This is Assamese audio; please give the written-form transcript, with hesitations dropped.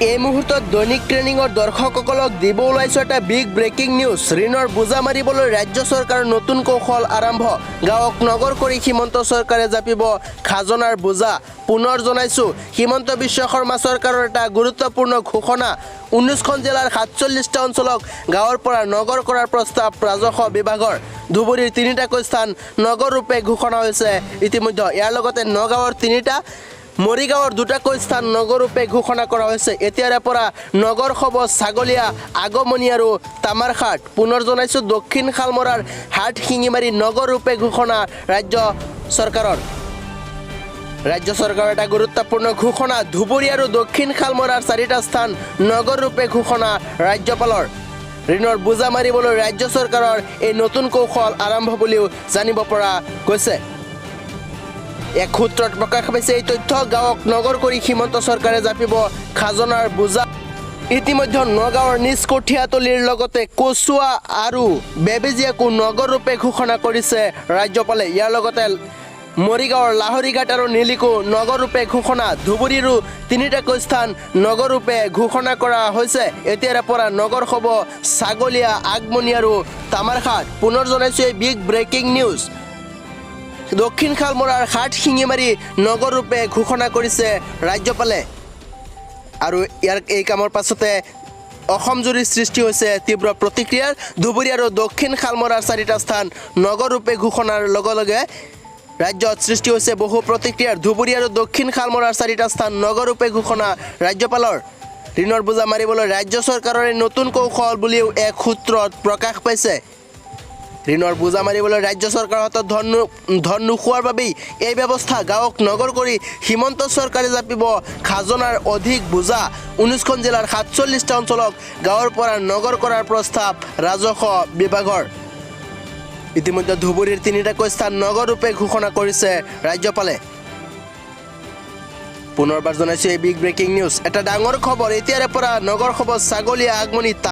এই মুহূৰ্তত দৈনিক ট্ৰেইনিঙৰ দৰ্শকসকলক দিব ওলাইছে এটা বিগ ব্ৰেকিং নিউজ। ঋণৰ বোজা মাৰিবলৈ ৰাজ্য চৰকাৰৰ নতুন কৌশল আৰম্ভ। গাঁৱক নগৰ কৰি হিমন্ত চৰকাৰে জাপিব খাজনাৰ বোজা। পুনৰ জনাইছোঁ, হিমন্ত বিশ্ব শৰ্মা চৰকাৰৰ এটা গুৰুত্বপূৰ্ণ ঘোষণা। 19খন জিলাৰ 47টা অঞ্চলক গাঁৱৰ পৰা নগৰ কৰাৰ প্ৰস্তাৱ ৰাজস্ব বিভাগৰ। ধুবুৰীৰ 3টাকৈ স্থান নগৰ ৰূপে ঘোষণা হৈছে ইতিমধ্যে। ইয়াৰ লগতে নগাঁৱৰ 3টা, মৰিগাঁৱৰ 2টাকৈ স্থান নগৰ ৰূপে ঘোষণা কৰা হৈছে। এতিয়াৰে পৰা নগৰ হ'ব ছাগলীয়া, আগমনী আৰু তামাৰঘাট। পুনৰ জনাইছোঁ, দক্ষিণ শালমৰাৰ হাট শিঙিমাৰী নগৰ ৰূপে ঘোষণা ৰাজ্য চৰকাৰৰ। ৰাজ্য চৰকাৰৰ এটা গুৰুত্বপূৰ্ণ ঘোষণা। ধুবুৰী আৰু দক্ষিণ শালমৰাৰ 4টা স্থান নগৰ ৰূপে ঘোষণা ৰাজ্যপালৰ। ঋণৰ বোজা মাৰিবলৈ ৰাজ্য চৰকাৰৰ এই নতুন কৌশল আৰম্ভ বুলিও জানিব পৰা গৈছে। এক সূত্ৰত প্ৰকাশ পাইছে এই তথ্য। গাঁৱক নগৰ কৰি হিমন্ত চৰকাৰে জাপিব খাজনাৰ বোজা। ইতিমধ্যে নগাঁৱৰ নিজ কঠীয়াতলীৰ লগতে কচুৱা আৰু বেবেজীয়াকো নগৰ ৰূপে ঘোষণা কৰিছে ৰাজ্যপালে। ইয়াৰ লগতে মৰিগাঁৱৰ লাহৰীঘাট আৰু নিলিকো নগৰ ৰূপে ঘোষণা। ধুবুৰীৰো 3টাকৈ স্থান নগৰ ৰূপে ঘোষণা কৰা হৈছে। এতিয়াৰে পৰা নগৰ হ'ব ছাগলীয়া, আগমনী আৰু তামাৰঘাট। পুনৰ জনাইছোঁ, এই বিগ ব্ৰেকিং নিউজ। দক্ষিণ শালমৰাৰ হাট শিঙিমাৰী নগৰ ৰূপে ঘোষণা কৰিছে ৰাজ্যপালে। আৰু এই কামৰ পাছতে অসমজুৰি সৃষ্টি হৈছে তীব্ৰ প্ৰতিক্ৰিয়াৰ। ধুবুৰী আৰু দক্ষিণ শালমৰাৰ 4টা স্থান নগৰ ৰূপে ঘোষণাৰ লগে লগে ৰাজ্যত সৃষ্টি হৈছে বহু প্ৰতিক্ৰিয়াৰ। ধুবুৰী আৰু দক্ষিণ শালমৰাৰ 4টা স্থান নগৰ ৰূপে ঘোষণা ৰাজ্যপালৰ। ঋণৰ বোজা মাৰিবলৈ ৰাজ্য চৰকাৰৰ নতুন কৌশল বুলিও এক সূত্ৰত প্ৰকাশ পাইছে। ঋণৰ বোজা মাৰিবলৈ ৰাজ্য চৰকাৰৰ হাতত ধন নোখোৱাৰ বাবেই এই ব্যৱস্থা। গাঁৱক নগৰ কৰি হিমন্ত চৰকাৰে জাপিব খাজনাৰ অধিক বোজা। 19খন জিলাৰ 47টা অঞ্চলক গাঁৱৰ পৰা নগৰ কৰাৰ প্ৰস্তাৱ ৰাজস্ব বিভাগৰ। ইতিমধ্যে ধুবুৰীৰ 3টাকৈ স্থান নগৰ ৰূপে ঘোষণা কৰিছে ৰাজ্যপালে। পুনৰবাৰ জনাইছোঁ, এই বিগ ব্ৰেকিং নিউজ। এটা ডাঙৰ খবৰ। এতিয়াৰে পৰা নগৰ হ'ব ছাগলীয়া, আগমনী